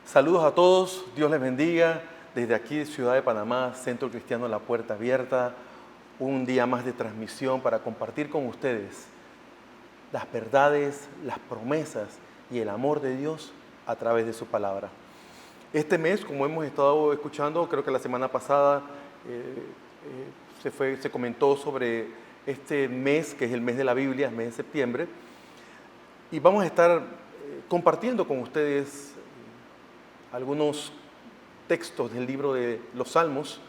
Saludos a todos, Dios les bendiga. Desde aquí, Ciudad de Panamá, Centro Cristiano La Puerta Abierta, un día más de transmisión para compartir con ustedes las verdades, las promesas y el amor de Dios a través de su palabra. Este mes, como hemos estado escuchando, creo que la semana pasada se comentó sobre este mes, que es el mes de la Biblia, el mes de septiembre, y vamos a estar compartiendo con ustedes algunos textos del libro de los Salmos.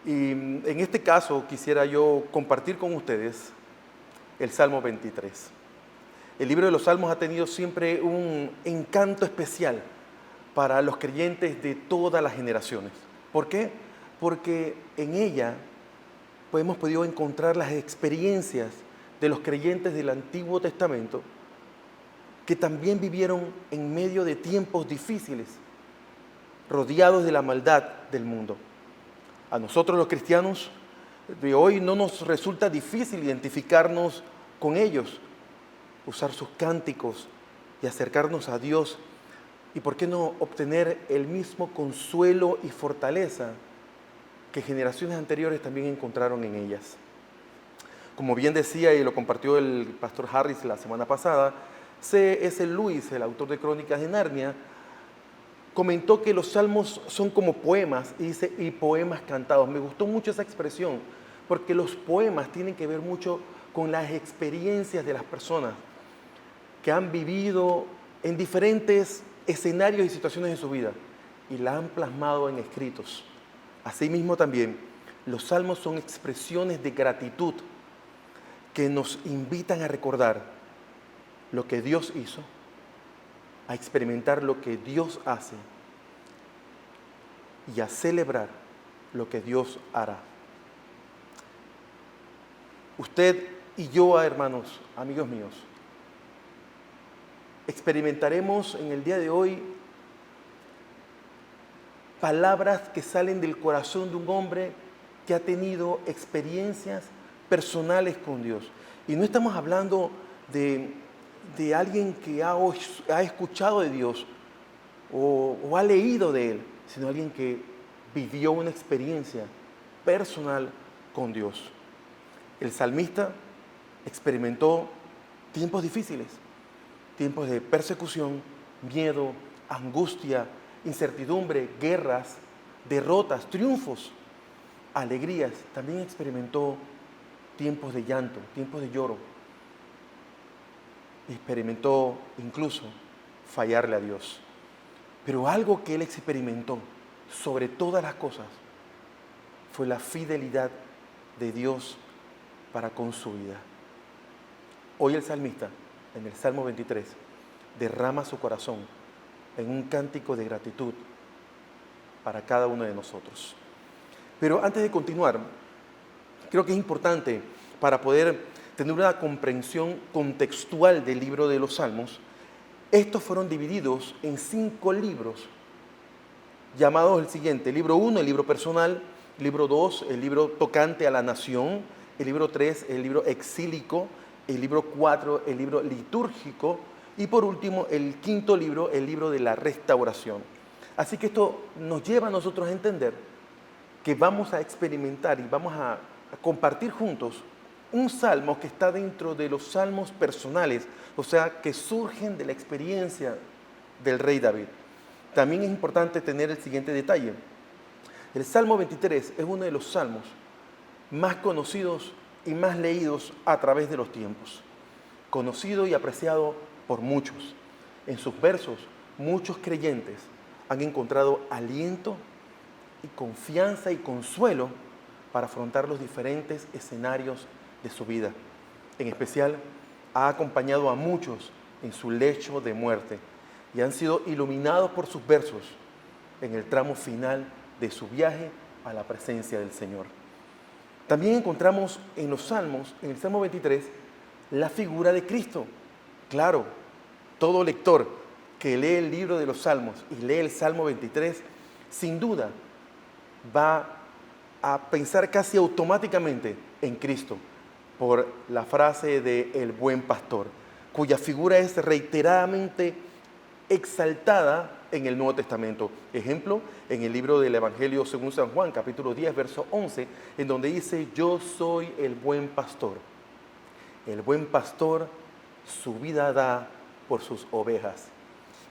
Y en este caso quisiera yo compartir con ustedes el Salmo 23. El libro de los Salmos ha tenido siempre un encanto especial para los creyentes de todas las generaciones. ¿Por qué? Porque en ella hemos podido encontrar las experiencias de los creyentes del Antiguo Testamento que también vivieron en medio de tiempos difíciles, rodeados de la maldad del mundo. A nosotros los cristianos de hoy no nos resulta difícil identificarnos con ellos, usar sus cánticos y acercarnos a Dios, y por qué no obtener el mismo consuelo y fortaleza que generaciones anteriores también encontraron en ellas. Como bien decía y lo compartió el pastor Harris la semana pasada, C.S. Lewis, el autor de Crónicas de Narnia, comentó que los salmos son como poemas, y dice, y poemas cantados. Me gustó mucho esa expresión, porque los poemas tienen que ver mucho con las experiencias de las personas que han vivido en diferentes escenarios y situaciones de su vida y la han plasmado en escritos. Asimismo también, los salmos son expresiones de gratitud que nos invitan a recordar lo que Dios hizo, a experimentar lo que Dios hace y a celebrar lo que Dios hará. Usted y yo, hermanos, amigos míos, experimentaremos en el día de hoy palabras que salen del corazón de un hombre que ha tenido experiencias personales con Dios. Y no estamos hablando de alguien que ha escuchado de Dios o ha leído de Él, sino alguien que vivió una experiencia personal con Dios. El salmista experimentó tiempos difíciles, tiempos de persecución, miedo, angustia, incertidumbre, guerras, derrotas, triunfos, alegrías. También experimentó tiempos de llanto, tiempos de lloro. Experimentó incluso fallarle a Dios. Pero algo que él experimentó sobre todas las cosas fue la fidelidad de Dios para con su vida. Hoy el salmista, en el Salmo 23, derrama su corazón en un cántico de gratitud para cada uno de nosotros. Pero antes de continuar, creo que es importante para poder tener una comprensión contextual del libro de los Salmos. Estos fueron divididos en 5 libros, llamados el siguiente: libro 1, el libro personal; libro 2, el libro tocante a la nación; el libro 3, el libro exílico; el libro 4, el libro litúrgico; y por último, el 5.º libro, el libro de la restauración. Así que esto nos lleva a nosotros a entender que vamos a experimentar y vamos a compartir juntos un salmo que está dentro de los salmos personales, o sea, que surgen de la experiencia del rey David. También es importante tener el siguiente detalle. El Salmo 23 es uno de los salmos más conocidos y más leídos a través de los tiempos. Conocido y apreciado por muchos. En sus versos, muchos creyentes han encontrado aliento y confianza y consuelo para afrontar los diferentes escenarios de su vida. En especial, ha acompañado a muchos en su lecho de muerte y han sido iluminados por sus versos en el tramo final de su viaje a la presencia del Señor. También encontramos en los Salmos, en el Salmo 23, la figura de Cristo. Claro, todo lector que lee el libro de los Salmos y lee el Salmo 23, sin duda va a pensar casi automáticamente en Cristo, por la frase de el buen pastor, cuya figura es reiteradamente exaltada en el Nuevo Testamento. Ejemplo, en el libro del Evangelio según San Juan, capítulo 10, verso 11, en donde dice: yo soy el buen pastor. El buen pastor su vida da por sus ovejas.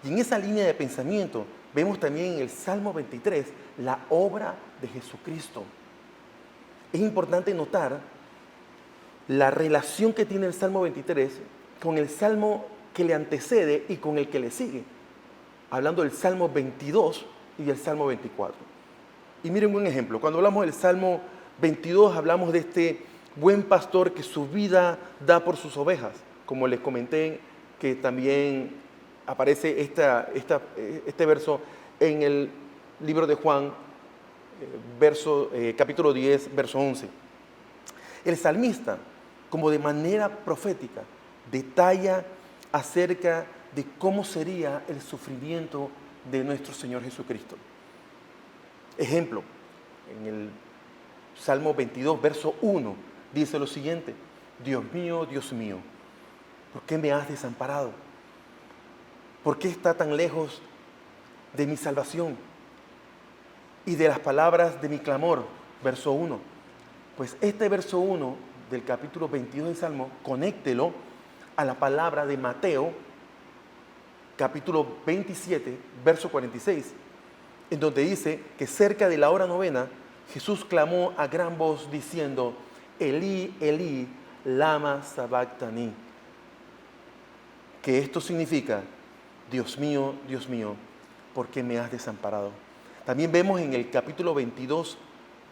Y en esa línea de pensamiento vemos también en el Salmo 23 la obra de Jesucristo. Es importante notar la relación que tiene el Salmo 23 con el Salmo que le antecede y con el que le sigue, hablando del Salmo 22 y del Salmo 24. Y miren un ejemplo, cuando hablamos del Salmo 22 hablamos de este buen pastor que su vida da por sus ovejas, como les comenté que también aparece este verso en el libro de Juan, capítulo 10, verso 11. El salmista, como de manera profética, detalla acerca de cómo sería el sufrimiento de nuestro Señor Jesucristo. Ejemplo, en el Salmo 22, verso 1, dice lo siguiente: Dios mío, ¿por qué me has desamparado? ¿Por qué está tan lejos de mi salvación y de las palabras de mi clamor? Verso 1. Pues este verso 1 del capítulo 22 del Salmo, conéctelo a la palabra de Mateo, capítulo 27, verso 46, en donde dice que cerca de la hora novena, Jesús clamó a gran voz diciendo: Elí, Elí, lama sabactani. Que esto significa: Dios mío, ¿por qué me has desamparado? También vemos en el capítulo 22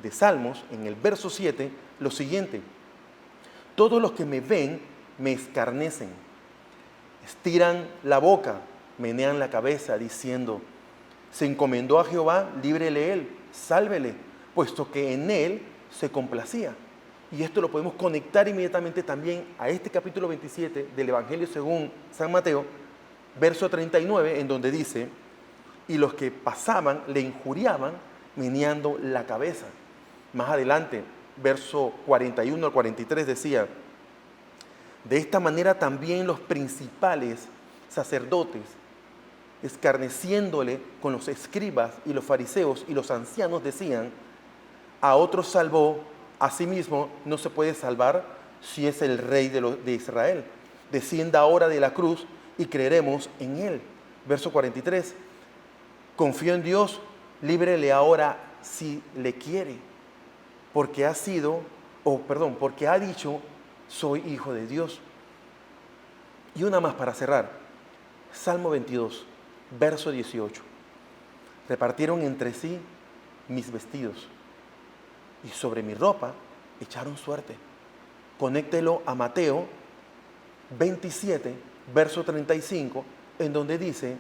de Salmos, en el verso 7, lo siguiente: todos los que me ven me escarnecen, estiran la boca, menean la cabeza, diciendo: se encomendó a Jehová, líbrele él, sálvele, puesto que en él se complacía. Y esto lo podemos conectar inmediatamente también a este capítulo 27 del Evangelio según San Mateo, verso 39, en donde dice: y los que pasaban le injuriaban, meneando la cabeza. Más adelante, verso 41 al 43 decía: de esta manera también los principales sacerdotes, escarneciéndole con los escribas y los fariseos y los ancianos, decían: a otros salvó, a sí mismo no se puede salvar si es el rey de Israel. Descienda ahora de la cruz y creeremos en él. Verso 43, confío en Dios, líbrele ahora si le quiere, porque porque ha dicho: soy hijo de Dios. Y una más para cerrar, Salmo 22, verso 18. Repartieron entre sí mis vestidos y sobre mi ropa echaron suerte. Conéctelo a Mateo 27, verso 35, en donde dice: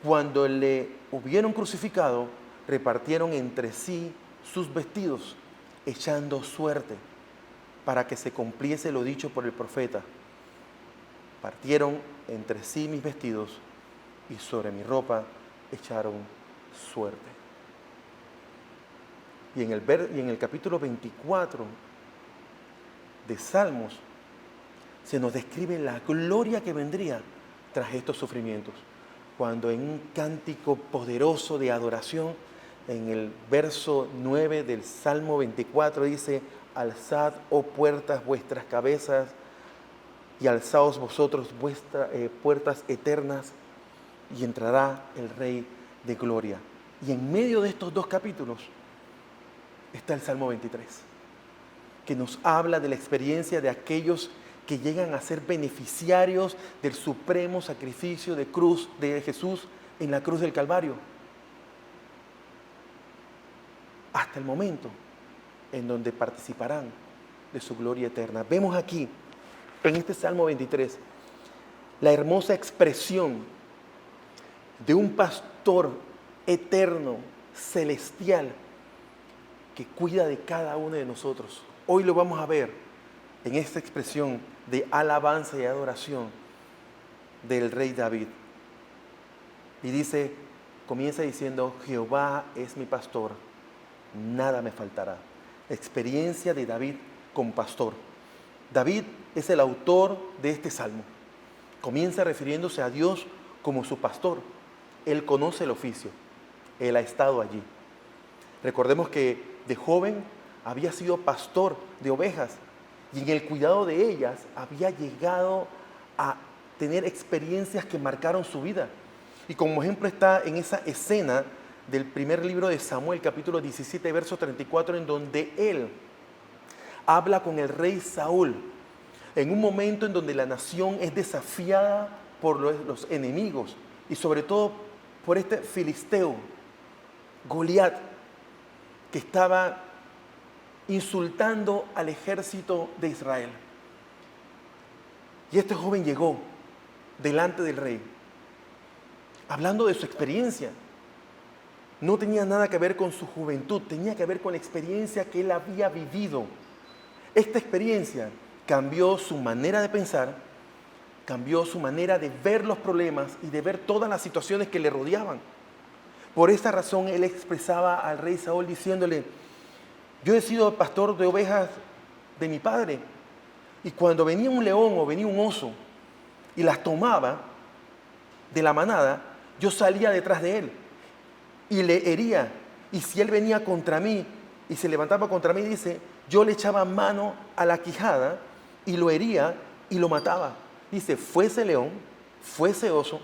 cuando le hubieron crucificado, repartieron entre sí sus vestidos, echando suerte, para que se cumpliese lo dicho por el profeta. Partieron entre sí mis vestidos y sobre mi ropa echaron suerte. Y en el capítulo 24 de Salmos se nos describe la gloria que vendría tras estos sufrimientos. Cuando en un cántico poderoso de adoración, en el verso 9 del Salmo 24 dice: alzad, oh puertas, vuestras cabezas, y alzaos vosotros vuestras puertas eternas, y entrará el Rey de Gloria. Y en medio de estos dos capítulos está el Salmo 23, que nos habla de la experiencia de aquellos que llegan a ser beneficiarios del supremo sacrificio de Jesús en la cruz del Calvario, hasta el momento en donde participarán de su gloria eterna. Vemos aquí, en este Salmo 23, la hermosa expresión de un pastor eterno, celestial, que cuida de cada uno de nosotros. Hoy lo vamos a ver en esta expresión de alabanza y adoración del rey David. Y comienza diciendo: Jehová es mi pastor, nada me faltará. Experiencia de David con pastor. David es el autor de este salmo. Comienza refiriéndose a Dios como su pastor. Él conoce el oficio, Él ha estado allí. Recordemos que de joven había sido pastor de ovejas y en el cuidado de ellas había llegado a tener experiencias que marcaron su vida. Y como ejemplo está en esa escena del primer libro de Samuel, capítulo 17, verso 34, en donde él habla con el rey Saúl, en un momento en donde la nación es desafiada por los enemigos y sobre todo por este filisteo, Goliat, que estaba insultando al ejército de Israel. Y este joven llegó delante del rey, hablando de su experiencia. No tenía nada que ver con su juventud, tenía que ver con la experiencia que él había vivido. Esta experiencia cambió su manera de pensar, cambió su manera de ver los problemas y de ver todas las situaciones que le rodeaban. Por esta razón él expresaba al rey Saúl diciéndole: yo he sido pastor de ovejas de mi padre, y cuando venía un león o venía un oso y las tomaba de la manada, yo salía detrás de él y le hería. Y si él venía contra mí y se levantaba contra mí, dice, yo le echaba mano a la quijada y lo hería y lo mataba. Dice, fuese león, fuese oso,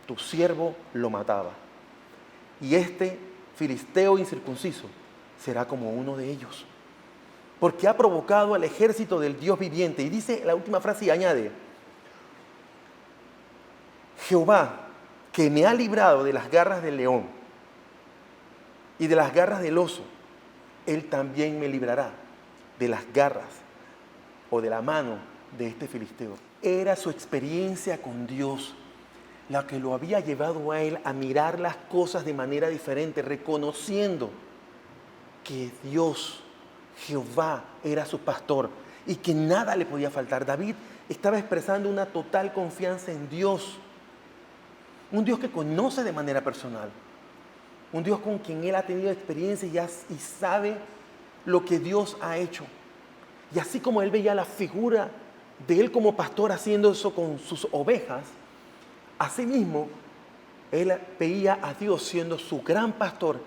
tu siervo lo mataba. Y este filisteo incircunciso será como uno de ellos, porque ha provocado al ejército del Dios viviente. Y dice la última frase y añade, Jehová, que me ha librado de las garras del león y de las garras del oso, Él también me librará de las garras o de la mano de este filisteo. Era su experiencia con Dios la que lo había llevado a él a mirar las cosas de manera diferente, reconociendo que Dios, Jehová, era su pastor y que nada le podía faltar. David estaba expresando una total confianza en Dios, un Dios que conoce de manera personal, un Dios con quien él ha tenido experiencia y sabe lo que Dios ha hecho. Y así como él veía la figura de él como pastor haciendo eso con sus ovejas, asimismo, él veía a Dios siendo su gran pastor.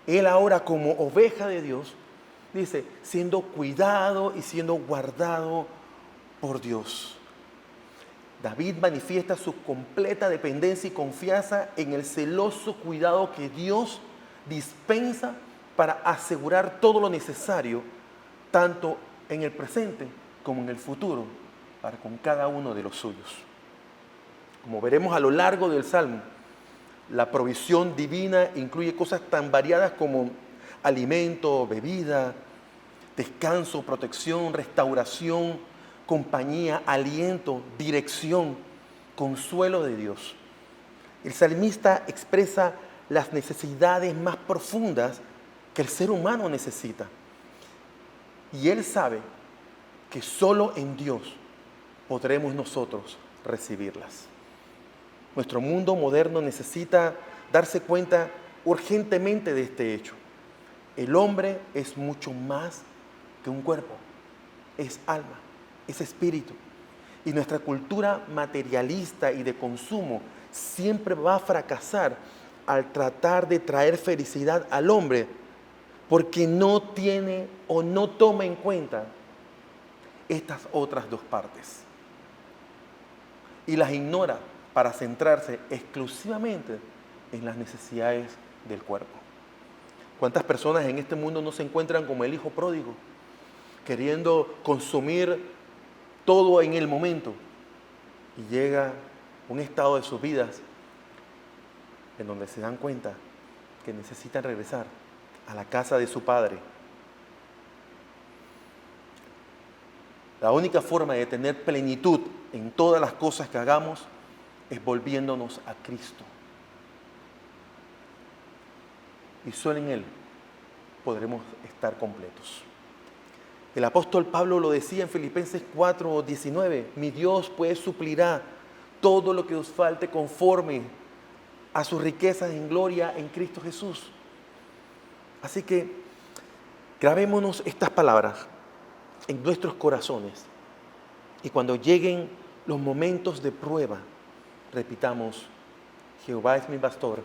Él ahora como oveja de Dios, dice, siendo cuidado y siendo guardado por Dios. David manifiesta su completa dependencia y confianza en el celoso cuidado que Dios dispensa para asegurar todo lo necesario, tanto en el presente como en el futuro, para con cada uno de los suyos. Como veremos a lo largo del Salmo, la provisión divina incluye cosas tan variadas como alimento, bebida, descanso, protección, restauración, compañía, aliento, dirección, consuelo de Dios. El salmista expresa las necesidades más profundas que el ser humano necesita. Y él sabe que solo en Dios podremos nosotros recibirlas. Nuestro mundo moderno necesita darse cuenta urgentemente de este hecho. El hombre es mucho más que un cuerpo, es alma, es espíritu. Y nuestra cultura materialista y de consumo siempre va a fracasar al tratar de traer felicidad al hombre, porque no tiene o no toma en cuenta estas otras dos partes. Y las ignora para centrarse exclusivamente en las necesidades del cuerpo. ¿Cuántas personas en este mundo no se encuentran como el hijo pródigo, queriendo consumir todo en el momento? Y llega un estado de sus vidas en donde se dan cuenta que necesitan regresar a la casa de su padre. La única forma de tener plenitud en todas las cosas que hagamos es volviéndonos a Cristo. Y solo en Él podremos estar completos. El apóstol Pablo lo decía en Filipenses 4:19, mi Dios pues suplirá todo lo que os falte conforme a sus riquezas en gloria en Cristo Jesús. Así que grabémonos estas palabras en nuestros corazones y cuando lleguen los momentos de prueba, repitamos, Jehová es mi pastor,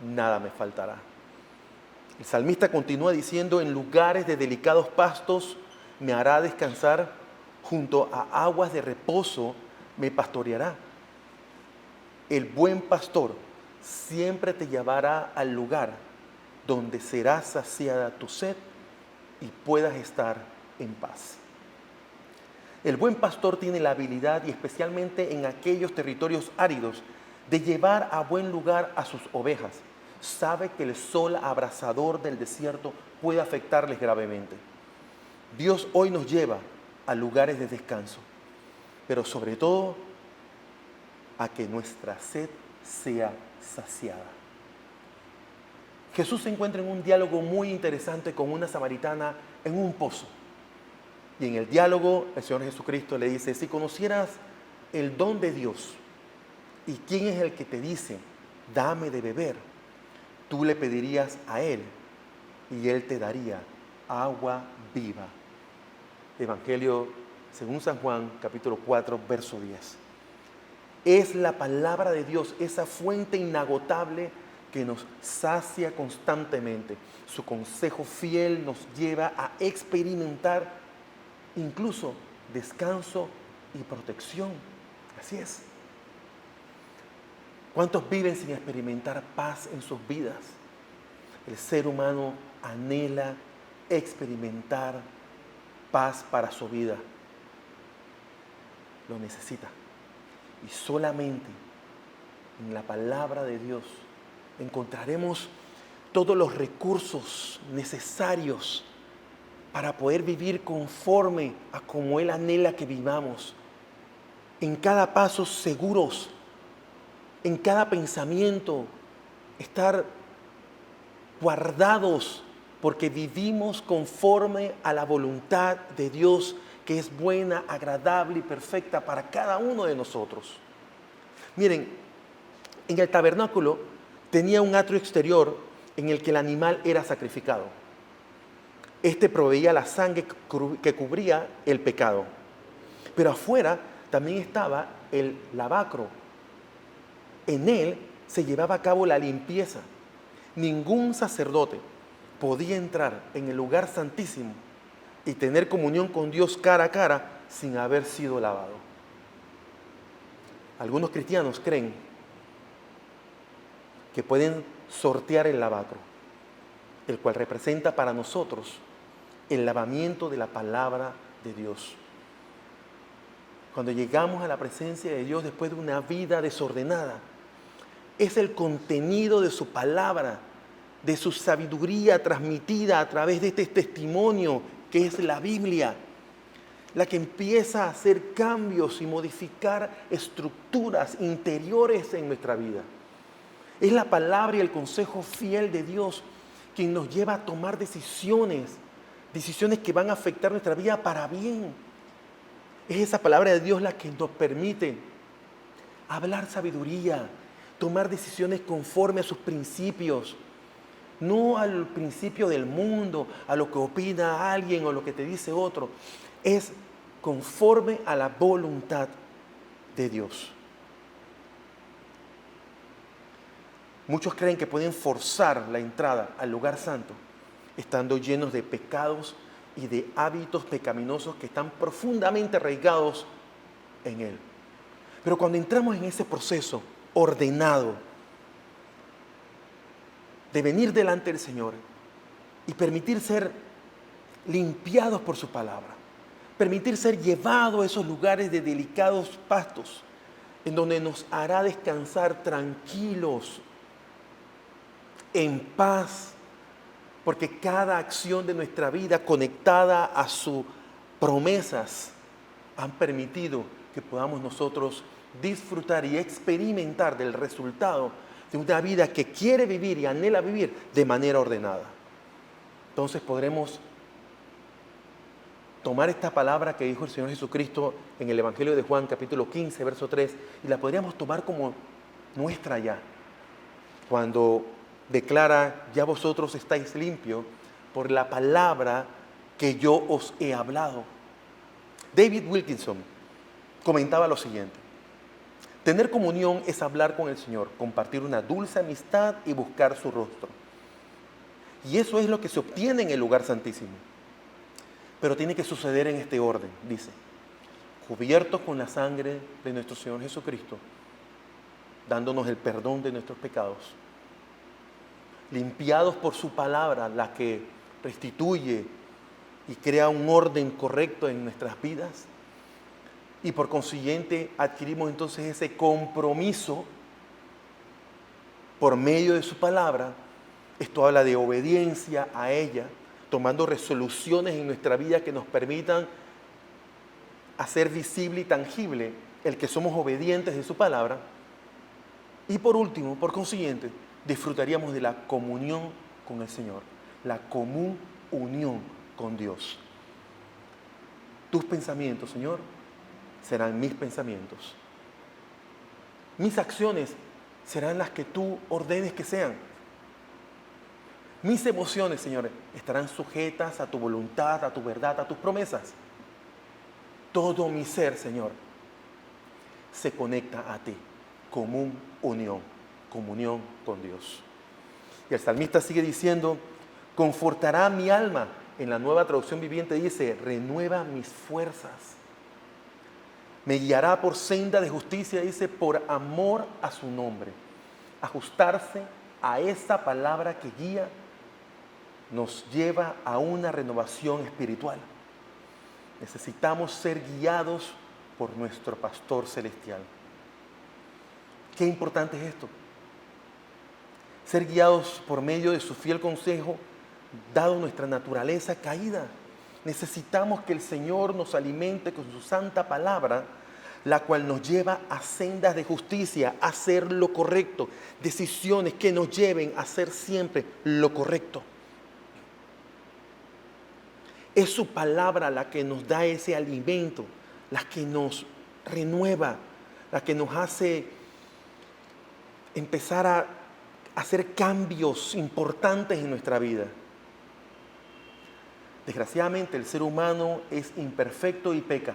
nada me faltará. El salmista continúa diciendo, en lugares de delicados pastos me hará descansar, junto a aguas de reposo me pastoreará. El buen pastor siempre te llevará al lugar donde será saciada tu sed y puedas estar en paz. El buen pastor tiene la habilidad, y especialmente en aquellos territorios áridos, de llevar a buen lugar a sus ovejas. Sabe que el sol abrasador del desierto puede afectarles gravemente. Dios hoy nos lleva a lugares de descanso, pero sobre todo a que nuestra sed sea saciada. Jesús se encuentra en un diálogo muy interesante con una samaritana en un pozo. Y en el diálogo el Señor Jesucristo le dice, si conocieras el don de Dios y quién es el que te dice, dame de beber, tú le pedirías a Él y Él te daría agua viva. Evangelio según San Juan, capítulo 4, verso 10. Es la palabra de Dios, esa fuente inagotable que nos sacia constantemente. Su consejo fiel nos lleva a experimentar incluso descanso y protección. Así es. ¿Cuántos viven sin experimentar paz en sus vidas? El ser humano anhela experimentar paz para su vida. Lo necesita. Y solamente en la palabra de Dios encontraremos todos los recursos necesarios para poder vivir conforme a como Él anhela que vivamos. En cada paso seguros, en cada pensamiento, estar guardados porque vivimos conforme a la voluntad de Dios, que es buena, agradable y perfecta para cada uno de nosotros. Miren, en el tabernáculo tenía un atrio exterior en el que el animal era sacrificado. Este proveía la sangre que cubría el pecado. Pero afuera también estaba el lavacro. En él se llevaba a cabo la limpieza. Ningún sacerdote podía entrar en el lugar santísimo y tener comunión con Dios cara a cara sin haber sido lavado. Algunos cristianos creen que pueden sortear el lavacro, el cual representa para nosotros el lavamiento de la palabra de Dios. Cuando llegamos a la presencia de Dios después de una vida desordenada, es el contenido de su palabra, de su sabiduría transmitida a través de este testimonio que es la Biblia, la que empieza a hacer cambios y modificar estructuras interiores en nuestra vida. Es la palabra y el consejo fiel de Dios quien nos lleva a tomar decisiones que van a afectar nuestra vida para bien. Es esa palabra de Dios la que nos permite hablar sabiduría, tomar decisiones conforme a sus principios, no al principio del mundo, a lo que opina alguien o lo que te dice otro. Es conforme a la voluntad de Dios. Muchos creen que pueden forzar la entrada al lugar santo, estando llenos de pecados y de hábitos pecaminosos que están profundamente arraigados en él. Pero cuando entramos en ese proceso ordenado de venir delante del Señor y permitir ser limpiados por su palabra, permitir ser llevados a esos lugares de delicados pastos, en donde nos hará descansar tranquilos, en paz, porque cada acción de nuestra vida conectada a sus promesas han permitido que podamos nosotros disfrutar y experimentar del resultado de una vida que quiere vivir y anhela vivir de manera ordenada. Entonces podremos tomar esta palabra que dijo el Señor Jesucristo en el Evangelio de Juan, capítulo 15, verso 3, y la podríamos tomar como nuestra ya, cuando declara, ya vosotros estáis limpios por la palabra que yo os he hablado. David Wilkinson comentaba lo siguiente: Tener comunión es hablar con el Señor, compartir una dulce amistad y buscar su rostro. Y eso es lo que se obtiene en el lugar santísimo. Pero tiene que suceder en este orden, dice. Cubiertos con la sangre de nuestro Señor Jesucristo, dándonos el perdón de nuestros pecados. Limpiados por su palabra, la que restituye y crea un orden correcto en nuestras vidas. Y por consiguiente adquirimos entonces ese compromiso por medio de su palabra. Esto habla de obediencia a ella, tomando resoluciones en nuestra vida que nos permitan hacer visible y tangible el que somos obedientes de su palabra. Y por último, por consiguiente, disfrutaríamos de la comunión con el Señor, la común unión con Dios. Tus pensamientos, Señor, serán mis pensamientos. Mis acciones serán las que tú ordenes que sean. Mis emociones, Señor, estarán sujetas a tu voluntad, a tu verdad, a tus promesas. Todo mi ser, Señor, se conecta a ti. Común unión, comunión con Dios. Y el salmista sigue diciendo, confortará mi alma. En la Nueva Traducción Viviente dice, renueva mis fuerzas. Me guiará por senda de justicia, dice, por amor a su nombre. Ajustarse a esa palabra que guía nos lleva a una renovación espiritual. Necesitamos ser guiados por nuestro pastor celestial. Qué importante es esto. Ser guiados por medio de su fiel consejo, dado nuestra naturaleza caída. Necesitamos que el Señor nos alimente con su santa palabra, la cual nos lleva a sendas de justicia, a hacer lo correcto, decisiones que nos lleven a hacer siempre lo correcto. Es su palabra la que nos da ese alimento, la que nos renueva, la que nos hace empezar a hacer cambios importantes en nuestra vida. Desgraciadamente el ser humano es imperfecto y peca.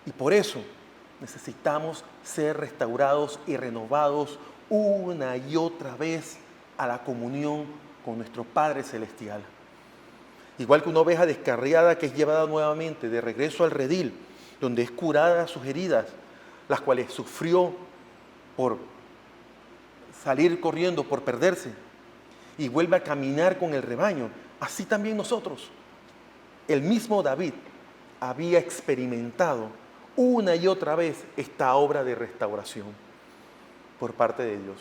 Y por eso necesitamos ser restaurados y renovados una y otra vez a la comunión con nuestro Padre Celestial. Igual que una oveja descarriada que es llevada nuevamente de regreso al redil, donde es curada sus heridas, las cuales sufrió por salir corriendo, por perderse, y vuelve a caminar con el rebaño. Así también nosotros. El mismo David había experimentado una y otra vez esta obra de restauración por parte de Dios.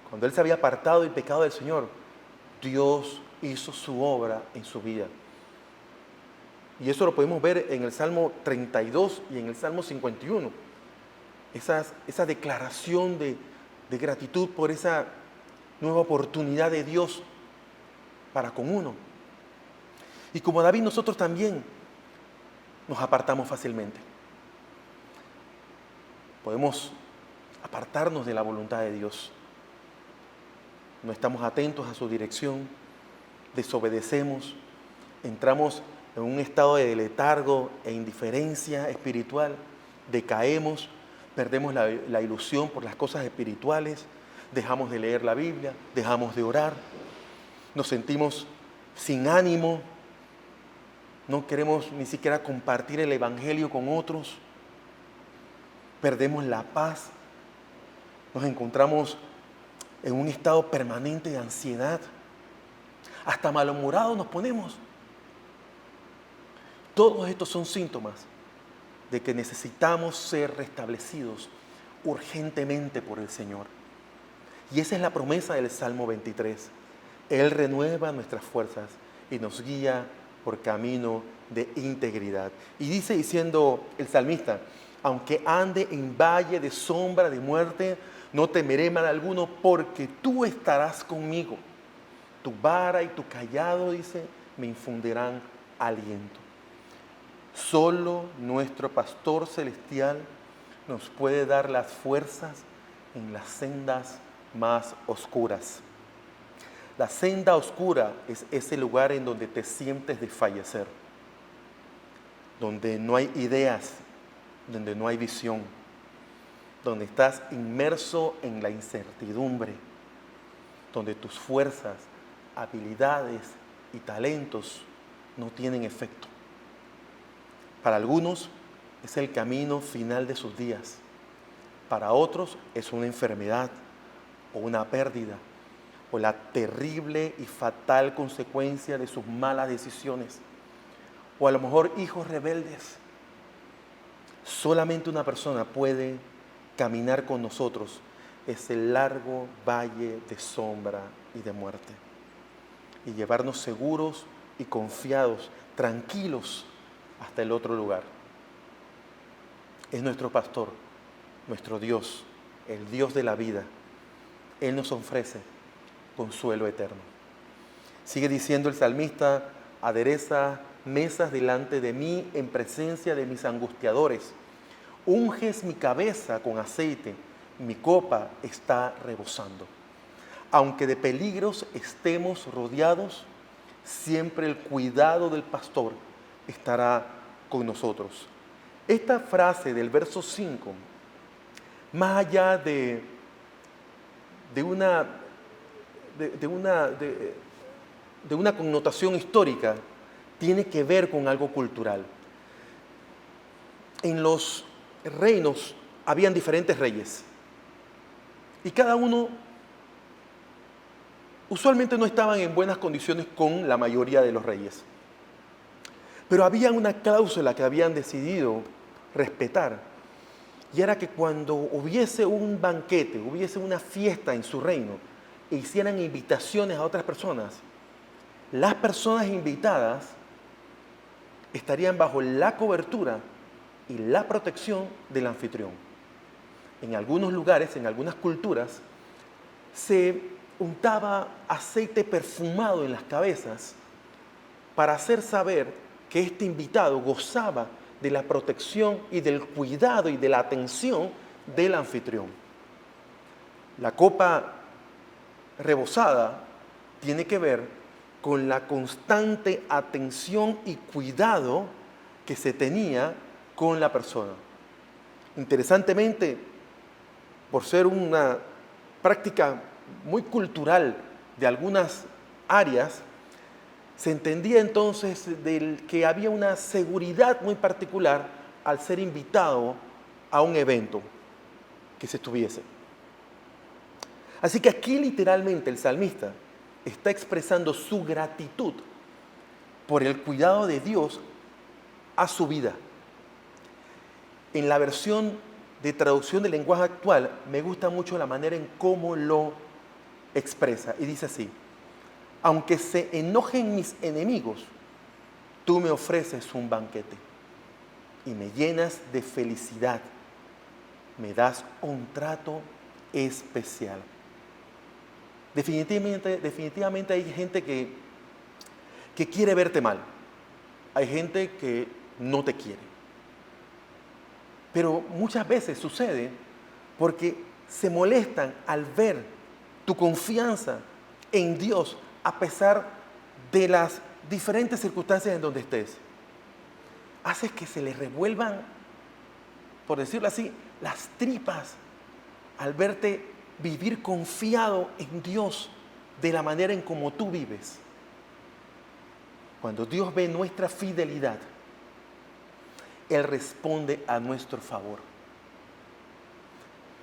Cuando él se había apartado del pecado del Señor, Dios hizo su obra en su vida. Y eso lo podemos ver en el Salmo 32 y en el Salmo 51. Esa declaración de gratitud por esa nueva oportunidad de Dios para con uno. Y como David, nosotros también nos apartamos fácilmente. Podemos apartarnos de la voluntad de Dios. No estamos atentos a su dirección, desobedecemos, entramos en un estado de letargo e indiferencia espiritual, decaemos, perdemos la ilusión por las cosas espirituales, dejamos de leer la Biblia, dejamos de orar, nos sentimos sin ánimo, no queremos ni siquiera compartir el Evangelio con otros, perdemos la paz, nos encontramos en un estado permanente de ansiedad, hasta malhumorados nos ponemos. Todos estos son síntomas de que necesitamos ser restablecidos urgentemente por el Señor. Y esa es la promesa del Salmo 23. Él renueva nuestras fuerzas y nos guía por camino de integridad. Y dice diciendo el salmista, aunque ande en valle de sombra de muerte, no temeré mal alguno, porque tú estarás conmigo. Tu vara y tu cayado, dice, me infundirán aliento. Solo nuestro pastor celestial nos puede dar las fuerzas en las sendas más oscuras. La senda oscura es ese lugar en donde te sientes desfallecer, donde no hay ideas, donde no hay visión, donde estás inmerso en la incertidumbre, donde tus fuerzas, habilidades y talentos no tienen efecto. Para algunos es el camino final de sus días. Para otros es una enfermedad o una pérdida o la terrible y fatal consecuencia de sus malas decisiones. O a lo mejor hijos rebeldes. Solamente una persona puede caminar con nosotros ese largo valle de sombra y de muerte y llevarnos seguros y confiados, tranquilos hasta el otro lugar. Es nuestro pastor, nuestro Dios, el Dios de la vida. Él nos ofrece consuelo eterno. Sigue diciendo el salmista: adereza mesas delante de mí en presencia de mis angustiadores. Unges mi cabeza con aceite, mi copa está rebosando. Aunque de peligros estemos rodeados, siempre el cuidado del pastor estará con nosotros. Esta frase del verso 5, más allá de una connotación histórica, tiene que ver con algo cultural. En los reinos habían diferentes reyes y cada uno usualmente no estaban en buenas condiciones con la mayoría de los reyes. Pero había una cláusula que habían decidido respetar, y era que cuando hubiese un banquete, hubiese una fiesta en su reino e hicieran invitaciones a otras personas, las personas invitadas estarían bajo la cobertura y la protección del anfitrión. En algunos lugares, en algunas culturas, se untaba aceite perfumado en las cabezas para hacer saber que este invitado gozaba de la protección y del cuidado y de la atención del anfitrión. La copa rebosada tiene que ver con la constante atención y cuidado que se tenía con la persona. Interesantemente, por ser una práctica muy cultural de algunas áreas, se entendía entonces que había una seguridad muy particular al ser invitado a un evento que se tuviese. Así que aquí literalmente el salmista está expresando su gratitud por el cuidado de Dios a su vida. En la versión de traducción del lenguaje actual me gusta mucho la manera en cómo lo expresa, y dice así: aunque se enojen mis enemigos, tú me ofreces un banquete y me llenas de felicidad, me das un trato especial. Definitivamente hay gente que quiere verte mal, hay gente que no te quiere, pero muchas veces sucede porque se molestan al ver tu confianza en Dios a pesar de las diferentes circunstancias en donde estés. Haces que se les revuelvan, por decirlo así, las tripas al verte vivir confiado en Dios de la manera en como tú vives. Cuando Dios ve nuestra fidelidad, Él responde a nuestro favor.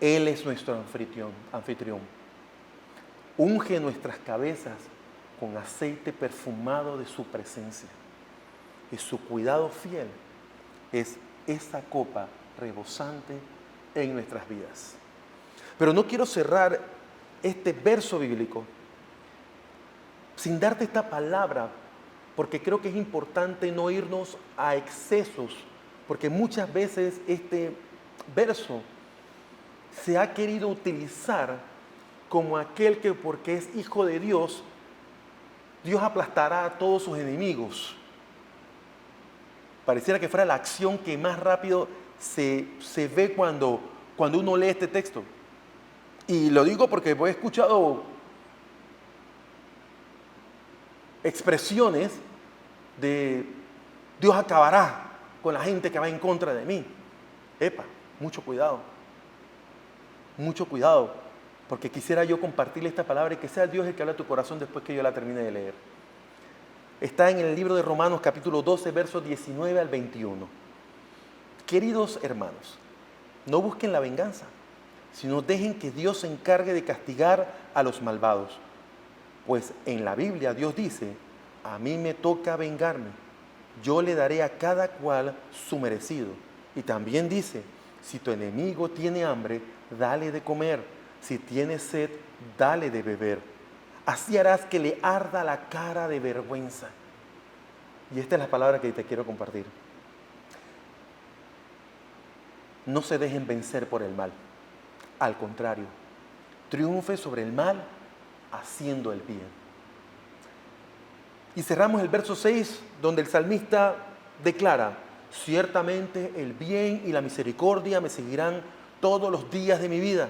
Él es nuestro anfitrión. Unge nuestras cabezas con aceite perfumado de su presencia. Y su cuidado fiel es esa copa rebosante en nuestras vidas. Pero no quiero cerrar este verso bíblico sin darte esta palabra, porque creo que es importante no irnos a excesos, porque muchas veces este verso se ha querido utilizar como aquel que, porque es hijo de Dios, Dios aplastará a todos sus enemigos. Pareciera que fuera la acción que más rápido se ve cuando uno lee este texto. Y lo digo porque he escuchado expresiones de Dios acabará con la gente que va en contra de mí. Epa, mucho cuidado. Mucho cuidado, porque quisiera yo compartirle esta palabra y que sea Dios el que habla a tu corazón después que yo la termine de leer. Está en el libro de Romanos capítulo 12, versos 19 al 21. Queridos hermanos, no busquen la venganza, sino dejen que Dios se encargue de castigar a los malvados. Pues en la Biblia Dios dice, a mí me toca vengarme, yo le daré a cada cual su merecido. Y también dice, si tu enemigo tiene hambre, dale de comer. Si tiene sed, dale de beber. Así harás que le arda la cara de vergüenza. Y esta es la palabra que te quiero compartir. No se dejen vencer por el mal. Al contrario, triunfe sobre el mal haciendo el bien. Y cerramos el verso 6, donde el salmista declara, ciertamente el bien y la misericordia me seguirán todos los días de mi vida,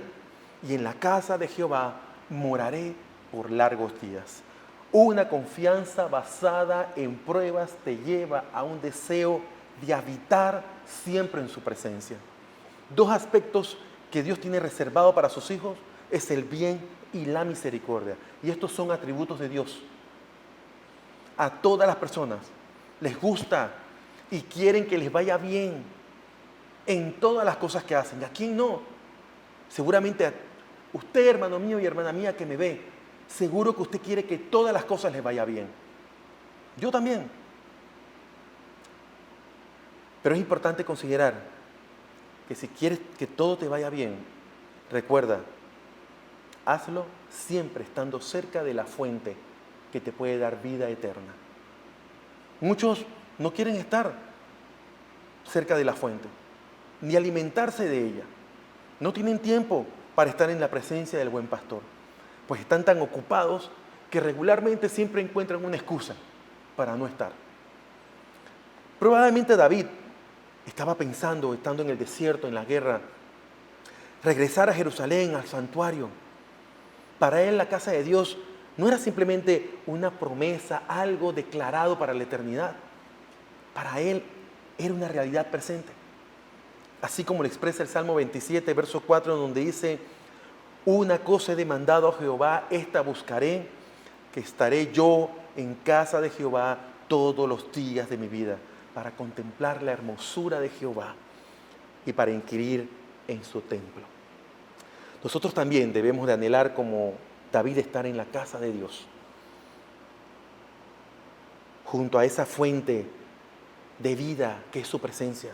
y en la casa de Jehová moraré por largos días. Una confianza basada en pruebas te lleva a un deseo de habitar siempre en su presencia. Dos aspectos que Dios tiene reservado para sus hijos es el bien y la misericordia. Y estos son atributos de Dios. A todas las personas les gusta y quieren que les vaya bien en todas las cosas que hacen. ¿Y a quién no? Seguramente a usted, hermano mío y hermana mía que me ve, seguro que usted quiere que todas las cosas les vaya bien. Yo también. Pero es importante considerar que si quieres que todo te vaya bien, recuerda, hazlo siempre estando cerca de la fuente que te puede dar vida eterna. Muchos no quieren estar cerca de la fuente, ni alimentarse de ella. No tienen tiempo para estar en la presencia del buen pastor, pues están tan ocupados que regularmente siempre encuentran una excusa para no estar. Probablemente David estaba pensando, estando en el desierto, en la guerra, regresar a Jerusalén, al santuario. Para él la casa de Dios no era simplemente una promesa, algo declarado para la eternidad. Para él era una realidad presente. Así como lo expresa el Salmo 27, verso 4, donde dice, una cosa he demandado a Jehová, esta buscaré, que estaré yo en casa de Jehová todos los días de mi vida, para contemplar la hermosura de Jehová y para inquirir en su templo. Nosotros también debemos de anhelar como David estar en la casa de Dios, junto a esa fuente de vida que es su presencia,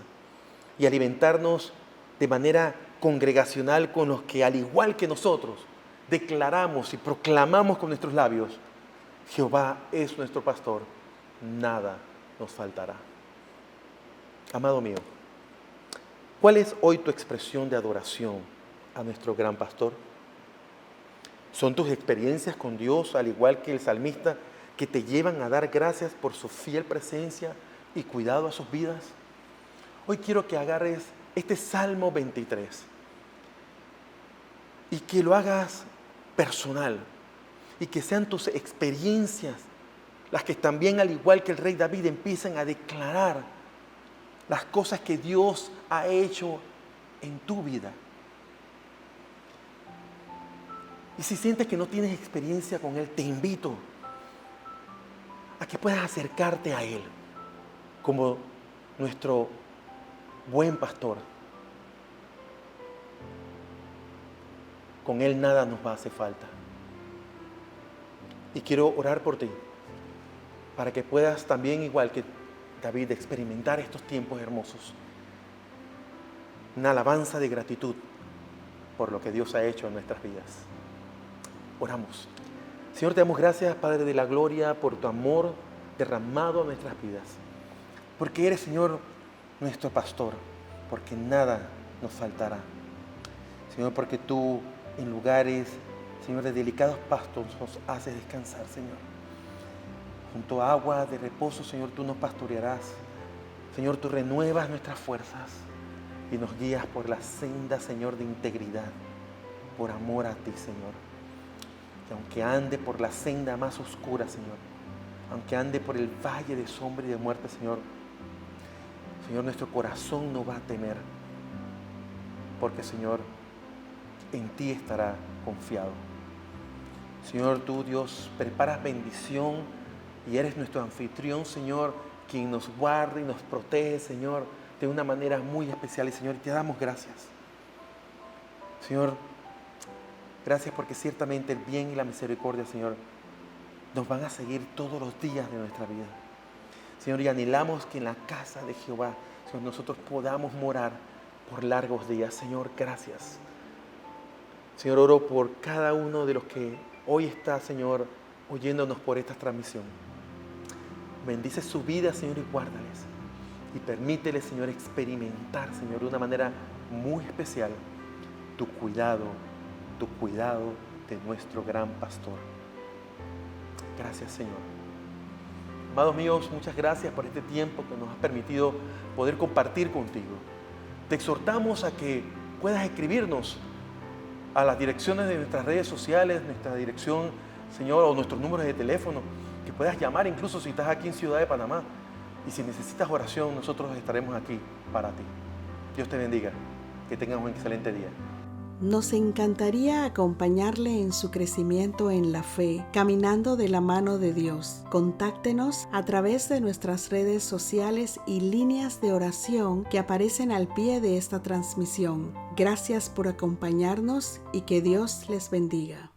y alimentarnos de manera congregacional con los que, al igual que nosotros, declaramos y proclamamos con nuestros labios, Jehová es nuestro pastor, nada nos faltará. Amado mío, ¿cuál es hoy tu expresión de adoración a nuestro gran pastor? ¿Son tus experiencias con Dios, al igual que el salmista, que te llevan a dar gracias por su fiel presencia y cuidado a sus vidas? Hoy quiero que agarres este Salmo 23 y que lo hagas personal y que sean tus experiencias las que también, al igual que el rey David, empiecen a declarar las cosas que Dios ha hecho en tu vida. Y si sientes que no tienes experiencia con Él, te invito a que puedas acercarte a Él como nuestro buen pastor. Con Él nada nos va a hacer falta. Y quiero orar por ti, para que puedas también, igual que David, experimentar estos tiempos hermosos. Una alabanza de gratitud por lo que Dios ha hecho en nuestras vidas. Oramos. Señor, te damos gracias, Padre de la gloria, por tu amor derramado a nuestras vidas. Porque eres, Señor, nuestro pastor, porque nada nos faltará. Señor, porque tú en lugares, Señor, de delicados pastos nos haces descansar, Señor. Junto a agua de reposo, Señor, tú nos pastorearás. Señor, tú renuevas nuestras fuerzas y nos guías por la senda, Señor, de integridad, por amor a ti, Señor. Que aunque ande por la senda más oscura, Señor, aunque ande por el valle de sombra y de muerte, Señor, Señor, nuestro corazón no va a temer, porque, Señor, en ti estará confiado. Señor, tú, Dios, preparas bendición y eres nuestro anfitrión, Señor, quien nos guarda y nos protege, Señor, de una manera muy especial. Y, Señor, te damos gracias. Señor, gracias porque ciertamente el bien y la misericordia, Señor, nos van a seguir todos los días de nuestra vida. Señor, y anhelamos que en la casa de Jehová, Señor, nosotros podamos morar por largos días. Señor, gracias. Señor, oro por cada uno de los que hoy está, Señor, oyéndonos por esta transmisión. Bendice su vida, Señor, y guárdales. Y permítele, Señor, experimentar, Señor, de una manera muy especial tu cuidado de nuestro gran pastor. Gracias, Señor. Amados míos, muchas gracias por este tiempo que nos has permitido poder compartir contigo. Te exhortamos a que puedas escribirnos a las direcciones de nuestras redes sociales, nuestra dirección, Señor, o nuestros números de teléfono, que puedas llamar incluso si estás aquí en Ciudad de Panamá. Y si necesitas oración, nosotros estaremos aquí para ti. Dios te bendiga. Que tengas un excelente día. Nos encantaría acompañarle en su crecimiento en la fe, caminando de la mano de Dios. Contáctenos a través de nuestras redes sociales y líneas de oración que aparecen al pie de esta transmisión. Gracias por acompañarnos y que Dios les bendiga.